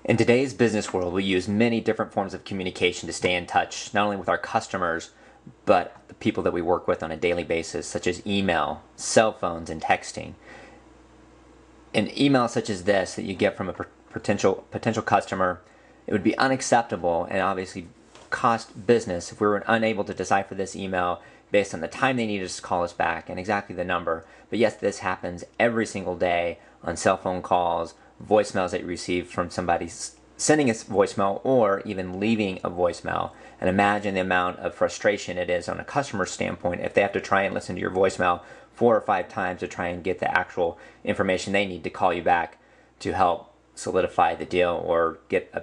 In today's business world, we use many different forms of communication to stay in touch, not only with our customers, but the people that we work with on a daily basis, such as email, cell phones, and texting. An email such as this that you get from a potential customer, it would be unacceptable and obviously cost business if we were unable to decipher this email based on the time they needed to call us back and exactly the number. But yes, this happens every single day on cell phone calls, voicemails that you receive from somebody sending us voicemail or even leaving a voicemail. And imagine the amount of frustration it is on a customer standpoint if they have to try and listen to your voicemail 4 or 5 times to try and get the actual information they need to call you back to help solidify the deal or get a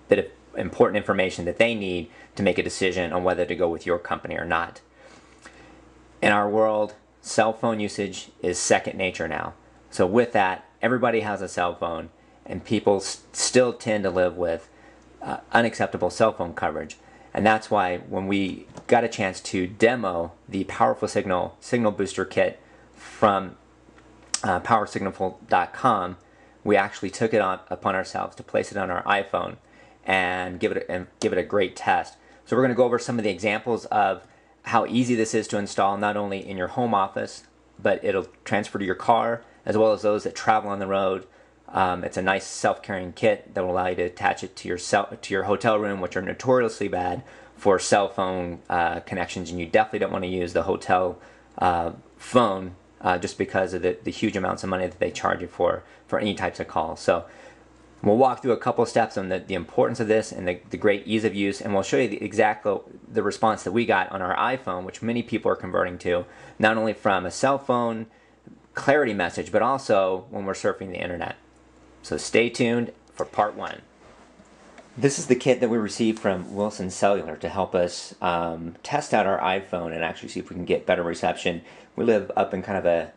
bit of important information that they need to make a decision on whether to go with your company or not. In our world, cell phone usage is second nature now. So with that, everybody has a cell phone, and people still tend to live with unacceptable cell phone coverage. And that's why when we got a chance to demo the Powerful Signal Booster Kit from powersignal.com, we actually took it upon ourselves to place it on our iPhone and give it a great test. So we're going to go over some of the examples of how easy this is to install, not only in your home office, but it'll transfer to your car, as well as those that travel on the road. It's a nice self-carrying kit that will allow you to attach it to your hotel room, which are notoriously bad for cell phone connections, and you definitely don't want to use the hotel phone just because of the huge amounts of money that they charge you for any types of calls. So we'll walk through a couple steps on the importance of this and the great ease of use, and we'll show you the response that we got on our iPhone, which many people are converting to, not only from a cell phone clarity message, but also when we're surfing the internet. So stay tuned for part 1. This is the kit that we received from Wilson Cellular to help us test out our iPhone and actually see if we can get better reception. We live up in kind of a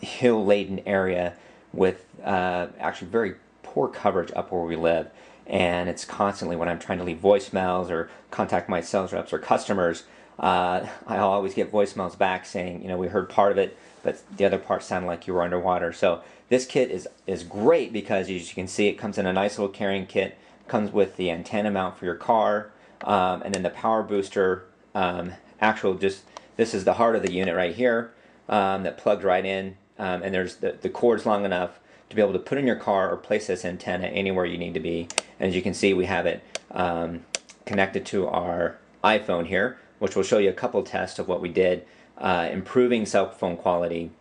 hill-laden area with actually very poor coverage up where we live, and it's constantly when I'm trying to leave voicemails or contact my sales reps or customers, I'll always get voicemails back saying, we heard part of it, but the other part sounded like you were underwater. So this kit is great because, as you can see, it comes in a nice little carrying kit. It comes with the antenna mount for your car, and then the power booster. This is the heart of the unit right here that plugs right in, and there's the cord's long enough to be able to put in your car or place this antenna anywhere you need to be. And as you can see, we have it connected to our iPhone here, which will show you a couple tests of what we did, improving cell phone quality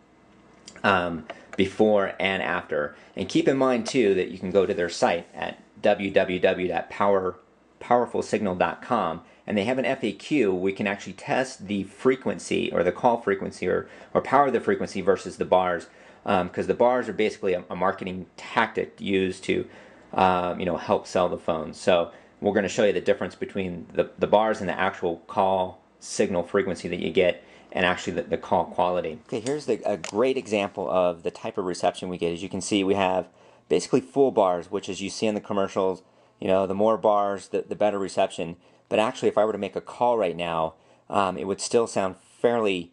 before and after. And keep in mind too that you can go to their site at www.powerfulsignal.com, and they have an FAQ. We can actually test the frequency or the call frequency or power the frequency versus the bars, because the bars are basically a marketing tactic used to help sell the phone. So we're going to show you the difference between the bars and the actual call signal frequency that you get, and actually the call quality. Okay, here's a great example of the type of reception we get. As you can see, we have basically full bars, which, as you see in the commercials, the more bars, the better reception. But actually, if I were to make a call right now, it would still sound fairly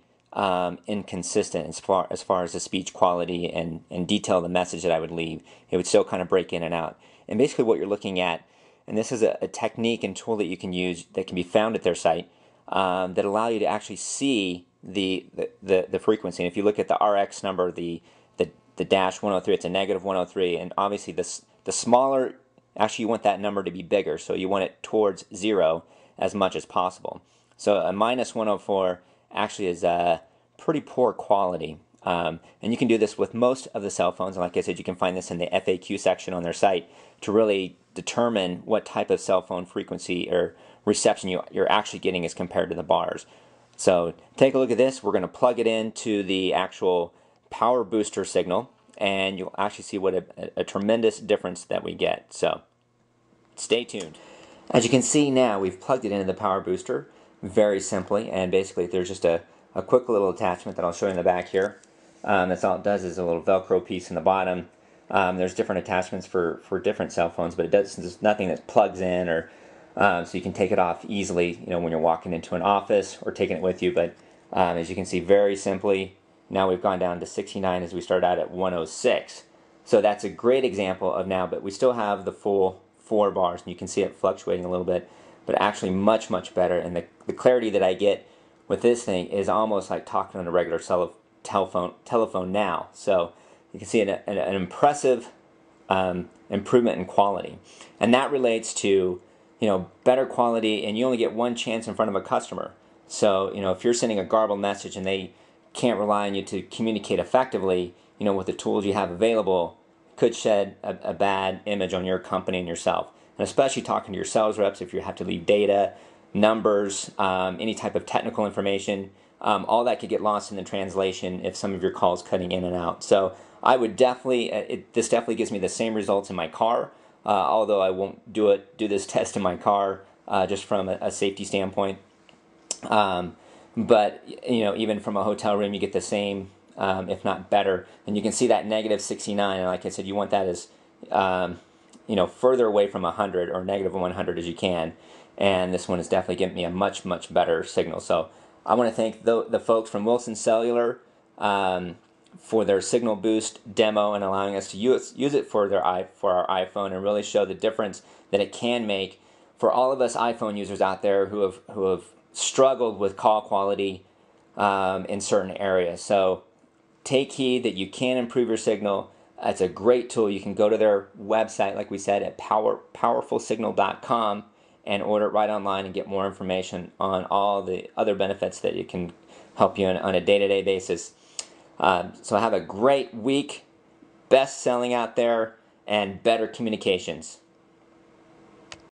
inconsistent as far as the speech quality and detail of the message that I would leave. It would still kind of break in and out. And basically what you're looking at, and this is a technique and tool that you can use that can be found at their site, that allow you to actually see the frequency. And if you look at the RX number, the dash 103, it's a negative 103, and obviously the smaller, actually you want that number to be bigger, so you want it towards 0 as much as possible. So a minus 104 actually is pretty poor quality. And you can do this with most of the cell phones, and like I said, you can find this in the FAQ section on their site to really determine what type of cell phone frequency or reception you're actually getting as compared to the bars. So take a look at this. We're going to plug it into the actual power booster signal, and you'll actually see what a tremendous difference that we get. So stay tuned. As you can see now, we've plugged it into the power booster very simply, and basically there's just a quick little attachment that I'll show you in the back here. That's all it does, is a little Velcro piece in the bottom. There's different attachments for different cell phones, but there's nothing that plugs in, or so you can take it off easily, when you're walking into an office or taking it with you. But as you can see, very simply, now we've gone down to 69 as we started out at 106. So that's a great example of now, but we still have the full 4 bars, and you can see it fluctuating a little bit, but actually much, much better. And the clarity that I get with this thing is almost like talking on a regular telephone now. So you can see an impressive improvement in quality. And that relates to, better quality, and you only get one chance in front of a customer. So, if you're sending a garbled message and they can't rely on you to communicate effectively, with the tools you have available, could shed a bad image on your company and yourself. And especially talking to your sales reps, if you have to leave data, numbers, any type of technical information, all that could get lost in the translation if some of your calls cutting in and out. So I would definitely, this definitely gives me the same results in my car, although I won't do this test in my car just from a safety standpoint. But even from a hotel room, you get the same, if not better. And you can see that -69, and like I said, you want that as further away from 100 or -100 as you can. And this one is definitely giving me a much, much better signal. So I want to thank the folks from Wilson Cellular for their Signal Boost demo and allowing us to use it for our iPhone and really show the difference that it can make for all of us iPhone users out there who have struggled with call quality in certain areas. So take heed that you can improve your signal. It's a great tool. You can go to their website, like we said, at powerfulsignal.com and order it right online and get more information on all the other benefits that it can help you on a day-to-day basis. So have a great week, best selling out there, and better communications.